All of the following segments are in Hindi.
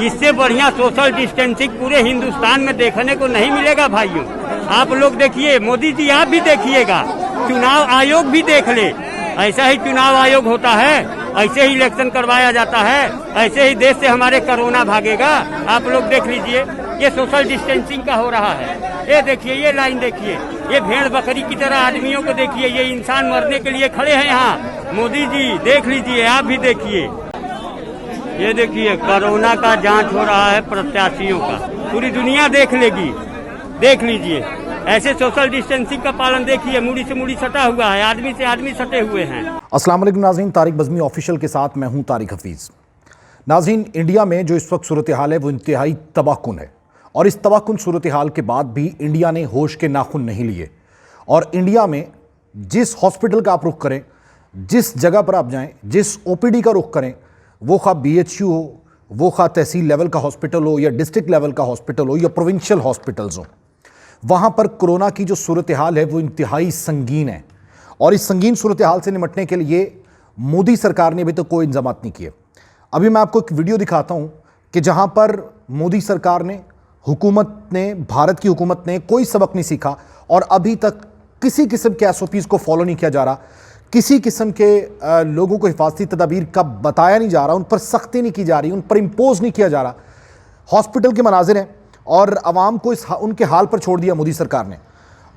इससे बढ़िया सोशल डिस्टेंसिंग पूरे हिंदुस्तान में देखने को नहीं मिलेगा भाइयों। आप लोग देखिए, मोदी जी आप भी देखिएगा, चुनाव आयोग भी देख ले। ऐसा ही चुनाव आयोग होता है, ऐसे ही इलेक्शन करवाया जाता है, ऐसे ही देश से हमारे कोरोना भागेगा। आप लोग देख लीजिए, ये सोशल डिस्टेंसिंग का हो रहा है। ये देखिए, ये लाइन देखिए, ये भेड़ बकरी की तरह आदमियों को देखिए, ये इंसान मरने के लिए खड़े हैं यहाँ। मोदी जी देख लीजिए, आप भी देखिए, ये देखिए कोरोना का जांच हो रहा है प्रत्याशियों का, पूरी दुनिया देख लेगी। देख लीजिए, ऐसे सोशल डिस्टेंसिंग का पालन देखिए, मुड़ी से मुड़ी सटा हुआ है, आदमी से आदमी सटे हुए हैं। अस्सलाम वालेकुम नाज़रीन, तारिक बज़मी ऑफिशियल के साथ मैं हूं तारिक हफीज़। नाज़रीन, इंडिया में जो इस वक्त सूरत हाल है वो इंतहाई तबाहकुन है, और इस तबाहकुन सूरत हाल के बाद भी इंडिया ने होश के नाखून नहीं लिए। और इंडिया में जिस हॉस्पिटल का आप रुख करें, जिस जगह पर आप जाएं, जिस OPD का रुख करें, वो खा BHU हो, वो खा तहसील लेवल का हॉस्पिटल हो, या डिस्ट्रिक्ट लेवल का हॉस्पिटल हो, या प्रोविंशियल हॉस्पिटल्स हो, वहाँ पर कोरोना की जो सूरत हाल है वो इंतहाई संगीन है। और इस संगीन सूरत हाल से निपटने के लिए मोदी सरकार ने अभी तक कोई इंतजाम नहीं किए। अभी मैं आपको एक वीडियो दिखाता हूँ कि जहाँ पर मोदी सरकार ने, हुकूमत ने, भारत की हुकूमत ने कोई सबक नहीं सीखा, और अभी तक किसी किस्म के SOPs को फॉलो नहीं किया जा रहा, किसी किस्म के लोगों को हिफाजती तदाबीर का बताया नहीं जा रहा, उन पर सख्ती नहीं की जा रही, उन पर इम्पोज नहीं किया जा रहा। हॉस्पिटल के मनाजिर हैं और आवाम को उनके हाल पर छोड़ दिया मोदी सरकार ने।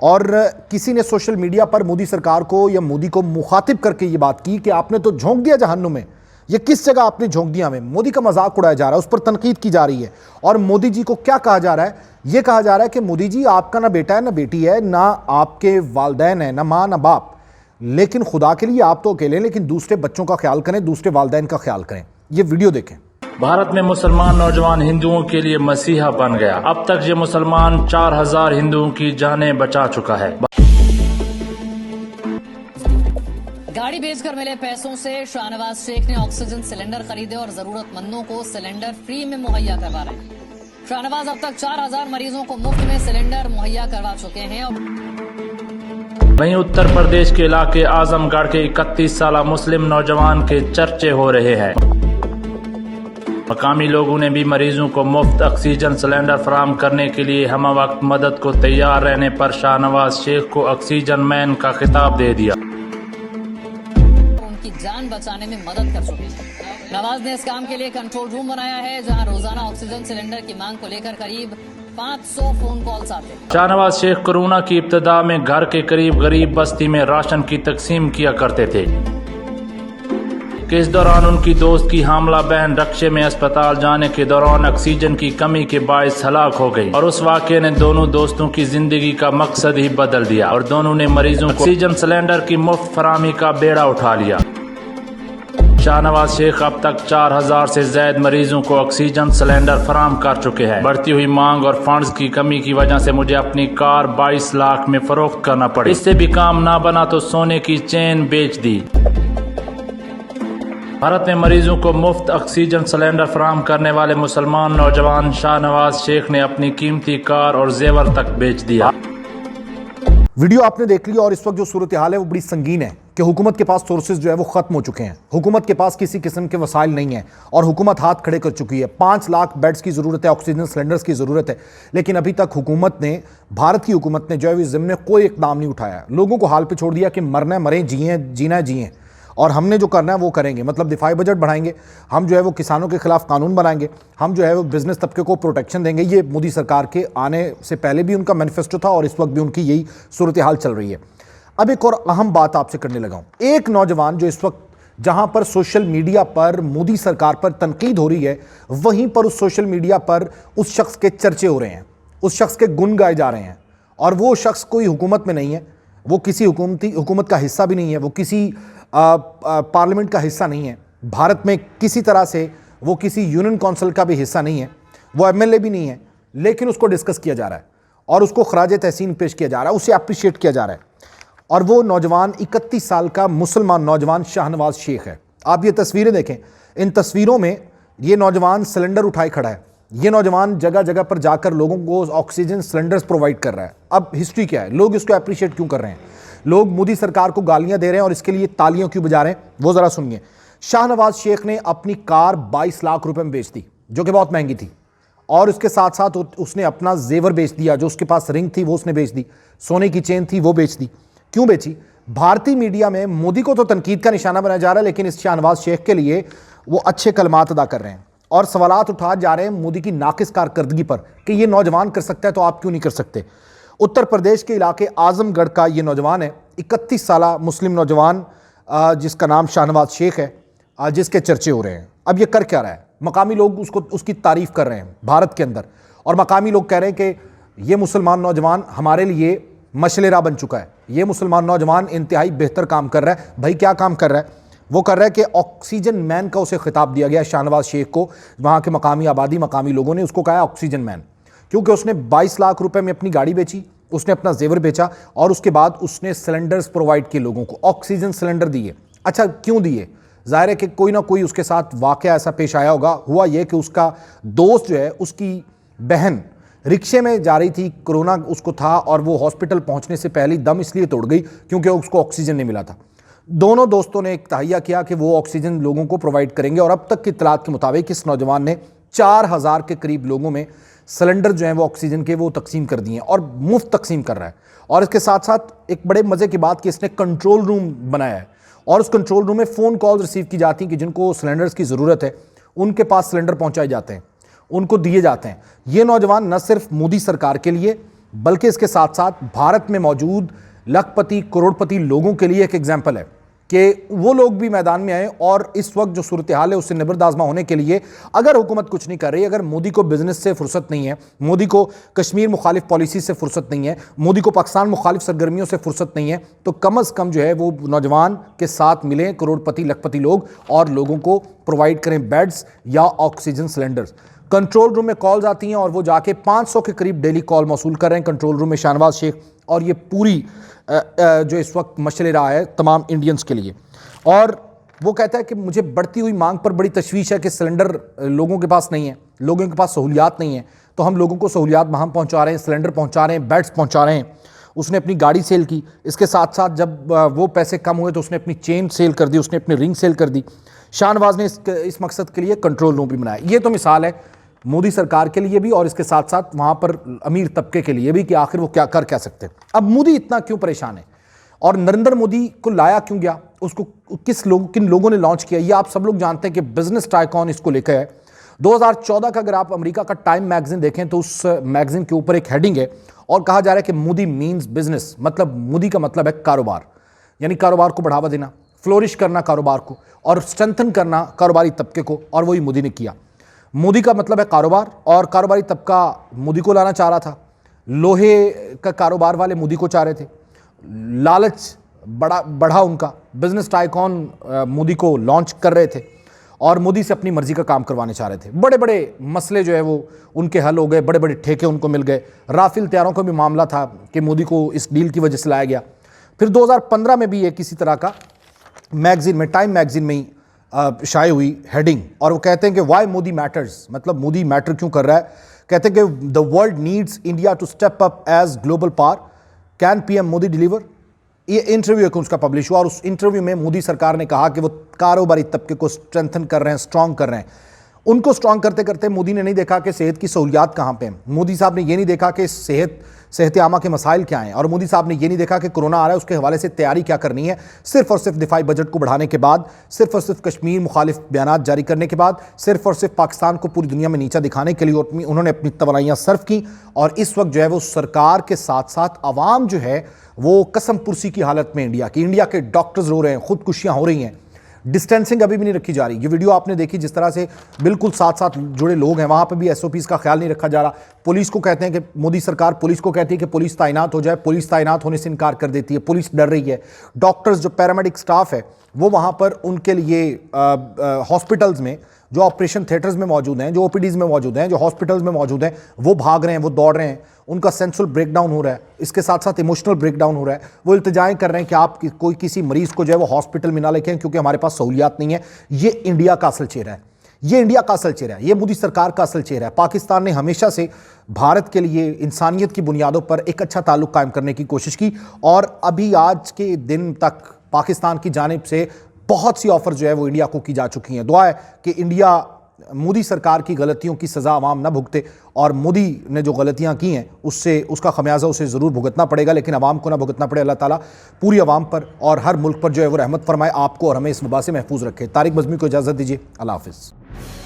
और किसी ने सोशल मीडिया पर मोदी सरकार को या मोदी को मुखातिब करके ये बात की कि आपने तो झोंक दिया जहन्नुम में, ये किस जगह आपने झोंक दिया हमें। मोदी का मजाक उड़ाया जा रहा है, उस पर तनकीद की जा रही है। और मोदी जी को क्या कहा जा रहा है? ये कहा जा रहा है कि मोदी जी आपका ना बेटा है ना बेटी है, ना आपके वालदैन है, ना माँ ना बाप, लेकिन खुदा के लिए आप तो अकेले हैं, लेकिन दूसरे बच्चों का ख्याल करें, दूसरे वालदैन का ख्याल करें। ये वीडियो देखें। भारत में मुसलमान नौजवान हिंदुओं के लिए मसीहा बन गया। अब तक ये मुसलमान 4000 हिंदुओं की जानें बचा चुका है। गाड़ी बेचकर मिले पैसों से शाहनवाज शेख ने ऑक्सीजन सिलेंडर खरीदे और जरूरतमंदों को सिलेंडर फ्री में मुहैया करवा रहे हैं। शाहनवाज अब तक 4000 मरीजों को मुफ्त में सिलेंडर मुहैया करवा चुके हैं। वहीं उत्तर प्रदेश के इलाके आजमगढ़ के 31 साल मुस्लिम नौजवान के चर्चे हो रहे हैं। मकामी लोगों ने भी मरीजों को मुफ्त ऑक्सीजन सिलेंडर फराहम करने के लिए हम वक्त मदद को तैयार रहने पर शाहनवाज शेख को ऑक्सीजन मैन का खिताब दे दिया। उनकी जान बचाने में मदद कर चुके हैं। नवाज ने इस काम के लिए कंट्रोल रूम बनाया है, जहां रोजाना ऑक्सीजन सिलेंडर की मांग को लेकर करीब 500 फोन कॉल्स आते हैं। शाहनवाज शेख कोरोना की इब्तिदा में घर के करीब गरीब बस्ती में राशन की तकसीम किया करते थे कि इस दौरान उनकी दोस्त की हामला बहन रक्शे में अस्पताल जाने के दौरान ऑक्सीजन की कमी के बायस हलाक हो गई, और उस वाक़े ने दोनों दोस्तों की जिंदगी का मकसद ही बदल दिया, और दोनों ने मरीजों को ऑक्सीजन सिलेंडर की मुफ्त फराहमी का बेड़ा उठा लिया। शाहनवाज शेख अब तक 4000 से ज्यादा मरीजों को ऑक्सीजन सिलेंडर फराहम कर चुके हैं। बढ़ती हुई मांग और फंड्स की कमी की वजह से मुझे अपनी कार 22 लाख में फरोख्त करना पड़ी। इससे भी काम ना बना तो सोने की चेन बेच दी। भारत में मरीजों को मुफ्त ऑक्सीजन सिलेंडर फराहम करने वाले मुसलमान नौजवान शाहनवाज शेख ने अपनी कीमती कार और जेवर तक बेच दिया। वीडियो आपने देख ली, और इस वक्त जो सूरत हाल है वो बड़ी संगीन है कि हुकूमत के पास सोर्सेज जो है वो खत्म हो चुके हैं। हुकूमत के पास किसी किस्म के वसाइल नहीं है, और हुकूमत हाथ खड़े कर चुकी है। 5 लाख बेड्स की ज़रूरत है, ऑक्सीजन सिलेंडर्स की ज़रूरत है, लेकिन अभी तक हुकूमत ने, भारत की हुकूमत ने जो है इस ज़िम्मे में कोई इकदाम नहीं उठाया। लोगों को हाल पे छोड़ दिया कि मरना है मरें, जिए जीना है जिए, और हमने जो करना है वो करेंगे। मतलब दिफाई बजट बढ़ाएंगे, हम जो है वो किसानों के खिलाफ कानून बनाएंगे, हम जो है वो बिजनेस तबके को प्रोटेक्शन देंगे। ये मोदी सरकार के आने से पहले भी उनका मैनिफेस्टो था, और इस वक्त भी उनकी यही सूरत हाल चल रही है। अब एक और अहम बात आपसे करने लगा हूँ। एक नौजवान जो इस वक्त, जहाँ पर सोशल मीडिया पर मोदी सरकार पर तनकीद हो रही है, वहीं पर उस सोशल मीडिया पर उस शख्स के चर्चे हो रहे हैं, उस शख्स के गुण गाए जा रहे हैं। और वो शख्स कोई हुकूमत में नहीं है, वो किसी हुकूमत का हिस्सा भी नहीं है, वो किसी पार्लियामेंट का हिस्सा नहीं है, भारत में किसी तरह से वो किसी यूनियन काउंसिल का भी हिस्सा नहीं है, वो MLA भी नहीं है, लेकिन उसको डिस्कस किया जा रहा है और उसको खराज तहसीन पेश किया जा रहा है, उसे अप्रिशिएट किया जा रहा है। और वो नौजवान 31 साल का मुसलमान नौजवान शाहनवाज शेख है। आप ये तस्वीरें देखें, इन तस्वीरों में ये नौजवान सिलेंडर उठाए खड़ा है। ये नौजवान जगह जगह पर जाकर लोगों को ऑक्सीजन सिलेंडर्स प्रोवाइड कर रहा है। अब हिस्ट्री क्या है, लोग इसको अप्रिशिएट क्यों कर रहे हैं, लोग मोदी सरकार को गालियां दे रहे हैं और इसके लिए तालियां क्यों बजा रहे हैं, वो जरा सुनिए। शाहनवाज शेख ने अपनी कार 22 लाख रुपए में बेच दी। जो कि बहुत महंगी थी, और उसके साथ साथ उसने अपना जेवर बेच दिया, जो उसके पास रिंग थी वो उसने बेच दी, सोने की चेन थी वो बेच दी। क्यों बेची? भारतीय मीडिया में मोदी को तो तनकीद का निशाना बनाया जा रहा है, लेकिन इस शाहनवाज शेख के लिए वो अच्छे कलमात अदा कर रहे हैं और सवालात उठा जा रहे हैं मोदी की नाकिस कारकर्दगी पर कि ये नौजवान कर सकता है तो आप क्यों नहीं कर सकते। उत्तर प्रदेश के इलाके आजमगढ़ का ये नौजवान है, 31 साल मुस्लिम नौजवान जिसका नाम शाहनवाज शेख है, जिसके चर्चे हो रहे हैं। अब ये कर क्या रहा है? मकामी लोग उसकी तारीफ कर रहे हैं भारत के अंदर, और मकामी लोग कह रहे हैं कि ये मुसलमान नौजवान हमारे लिए मशलेरा बन चुका है, ये मुसलमान नौजवान इंतहाई बेहतर काम कर रहा है। भाई क्या काम कर रहा है? वो कर रहा है कि ऑक्सीजन मैन का उसे खिताब दिया गया शाहनवाज शेख को। वहाँ के मकामी आबादी, मकामी लोगों ने उसको कहा ऑक्सीजन मैन, क्योंकि उसने 22 लाख रुपए में अपनी गाड़ी बेची, उसने अपना जेवर बेचा, और उसके बाद उसने सिलेंडर्स प्रोवाइड किए लोगों को, ऑक्सीजन सिलेंडर दिए। अच्छा, क्यों दिए? जाहिर है कि कोई ना कोई उसके साथ वाकया ऐसा पेश आया होगा। हुआ यह कि उसका दोस्त जो है, उसकी बहन रिक्शे में जा रही थी, कोरोना उसको था, और वो हॉस्पिटल पहुंचने से पहले दम इसलिए तोड़ गई क्योंकि उसको ऑक्सीजन नहीं मिला था। दोनों दोस्तों ने एक तहैया किया कि वो ऑक्सीजन लोगों को प्रोवाइड करेंगे, और अब तक की इत्तलात के मुताबिक इस नौजवान ने 4000 के करीब लोगों में सिलेंडर जो हैं वो ऑक्सीजन के वो तकसीम कर दिए हैं, और मुफ्त तकसीम कर रहा है। और इसके साथ साथ एक बड़े मज़े की बात कि इसने कंट्रोल रूम बनाया है, और उस कंट्रोल रूम में फ़ोन कॉल रिसीव की जाती हैं कि जिनको सिलेंडर्स की ज़रूरत है उनके पास सिलेंडर पहुंचाए जाते हैं, उनको दिए जाते हैं। ये नौजवान न सिर्फ मोदी सरकार के लिए, बल्कि इसके साथ साथ भारत में मौजूद लखपति करोड़पति लोगों के लिए एक एग्जाम्पल है कि वो लोग भी मैदान में आए, और इस वक्त जो सूरत हाल है उससे निबरदाजमा होने के लिए अगर हुकूमत कुछ नहीं कर रही, अगर मोदी को बिजनेस से फुर्सत नहीं है, मोदी को कश्मीर मुखालिफ पॉलिसी से फुर्सत नहीं है, मोदी को पाकिस्तान मुखालिफ सरगर्मियों से फुर्सत नहीं है, तो कम अज़ कम जो है वो नौजवान के साथ मिलें करोड़पति लखपति लोग, और लोगों को प्रोवाइड करें बेड्स या ऑक्सीजन सिलेंडर्स। कंट्रोल रूम में कॉल्स आती हैं, और वो जाके 500 के करीब डेली कॉल मौसूल कर रहे हैं कंट्रोल रूम में शाहनवाज शेख, और ये पूरी जो इस वक्त मशले रहा है तमाम इंडियंस के लिए। और वो कहता है कि मुझे बढ़ती हुई मांग पर बड़ी तशवीश है कि सिलेंडर लोगों के पास नहीं है, लोगों के पास सहूलियात नहीं है, तो हम लोगों को सहूलियात वहाँ पहुँचा रहे हैं, सिलेंडर पहुँचा रहे हैं, बेड्स पहुँचा रहे हैं। उसने अपनी गाड़ी सेल की, इसके साथ साथ जब वो पैसे कम हुए तो उसने अपनी चेन सेल कर दी, उसने अपनी रिंग सेल कर दी। शाहनवाज ने इस मकसद के लिए कंट्रोल रूम भी बनाया। ये तो मिसाल है मोदी सरकार के लिए भी, और इसके साथ साथ वहाँ पर अमीर तबके के लिए भी कि आखिर वो क्या सकते हैं। अब मोदी इतना क्यों परेशान है, और नरेंद्र मोदी को लाया क्यों गया, उसको किन लोगों ने लॉन्च किया, ये आप सब लोग जानते हैं कि बिजनेस टाइकॉन इसको लेकर है। 2014 का अगर आप अमेरिका का टाइम मैगजीन देखें तो उस मैगजीन के ऊपर एक हेडिंग है, और कहा जा रहा है कि मोदी मीन्स बिजनेस, मतलब मोदी का मतलब है कारोबार, यानी कारोबार को बढ़ावा देना, फ्लोरिश करना कारोबार को, और स्ट्रेंथन करना कारोबारी तबके को, और वही मोदी ने किया। मोदी का मतलब है कारोबार, और कारोबारी तबका मोदी को लाना चाह रहा था, लोहे का कारोबार वाले मोदी को चाह रहे थे, लालच बढ़ा उनका, बिजनेस टाइकॉन मोदी को लॉन्च कर रहे थे, और मोदी से अपनी मर्जी का काम करवाने चाह रहे थे। बड़े बड़े मसले जो है वो उनके हल हो गए, बड़े बड़े ठेके उनको मिल गए। राफेल तैयारों का भी मामला था कि मोदी को इस डील की वजह से लाया गया। फिर 2015 में भी एक किसी तरह का मैगजीन में, टाइम मैगजीन में ही शाये हुई हेडिंग, और वो कहते हैं कि वाई मोदी मैटर्स, मतलब मोदी मैटर क्यों कर रहा है। कहते हैं कि the world needs India to step up as global power, can PM Modi deliver. ये इंटरव्यू है उसका पब्लिश हुआ, और उस इंटरव्यू में मोदी सरकार ने कहा कि वो कारोबारी तबके को स्ट्रेंथन कर रहे हैं, स्ट्रांग कर रहे हैं। उनको स्ट्रांग करते करते मोदी ने नहीं देखा कि सेहत की सहूलियात कहाँ पे हैं, मोदी साहब ने ये नहीं देखा कि सेहत आमा के मसाइल क्या हैं, और मोदी साहब ने ये नहीं देखा कि कोरोना आ रहा है उसके हवाले से तैयारी क्या करनी है। सिर्फ और सिर्फ दिफाई बजट को बढ़ाने के बाद, सिर्फ और सिर्फ कश्मीर मुखालिफ बयान जारी करने के बाद, सिर्फ और सिर्फ पाकिस्तान को पूरी दुनिया में नीचा दिखाने के लिए उन्होंने अपनी तवानाइयाँ सर्व की। और इस वक्त जो है वो सरकार के साथ साथ आवाम जो है वो कसम पुरसी की हालत में इंडिया के डॉक्टर्स रो रहे हैं, खुदकुशियाँ हो रही हैं, डिस्टेंसिंग अभी भी नहीं रखी जा रही। ये वीडियो आपने देखी, जिस तरह से बिल्कुल साथ साथ जुड़े लोग हैं, वहाँ पे भी एसओपीज़ का ख्याल नहीं रखा जा रहा। पुलिस को कहते हैं कि मोदी सरकार पुलिस को कहती है कि पुलिस तैनात हो जाए, पुलिस तैनात होने से इनकार कर देती है, पुलिस डर रही है। डॉक्टर्स जो पैरामेडिक स्टाफ है वो वहाँ पर उनके लिए हॉस्पिटल्स में, जो ऑपरेशन थिएटर्स में मौजूद हैं, जो ओपीडीज़ में मौजूद हैं, जो हॉस्पिटल्स में मौजूद हैं, वो भाग रहे हैं, वो दौड़ रहे हैं, उनका सेंसुअल ब्रेकडाउन हो रहा है, इसके साथ साथ इमोशनल ब्रेकडाउन हो रहा है। वो इल्तिजाएं कर रहे हैं कि आप कोई किसी मरीज़ को जो है वो हॉस्पिटल में ना लेके, क्योंकि हमारे पास सहूलियात नहीं है। ये इंडिया का असल चेहरा है, ये इंडिया का असल चेहरा है, ये मोदी सरकार का असल चेहरा है। पाकिस्तान ने हमेशा से भारत के लिए इंसानियत की बुनियादों पर एक अच्छा ताल्लुक कायम करने की कोशिश की, और अभी आज के दिन तक पाकिस्तान की जानिब से बहुत सी ऑफर जो है वो इंडिया को की जा चुकी हैं। दुआ है कि इंडिया मोदी सरकार की गलतियों की सज़ा आवाम ना भुगते, और मोदी ने जो गलतियां की हैं उसका खमियाजा उसे ज़रूर भुगतना पड़ेगा, लेकिन आवाम को ना भुगतना पड़े। अल्लाह ताला पूरी आवाम पर और हर मुल्क पर जो है वो रहमत फरमाए, आपको और हमें इस वबा से महफूज रखे। तारिक मज़मी को इजाज़त दीजिए, अल्लाह हाफ़िज़।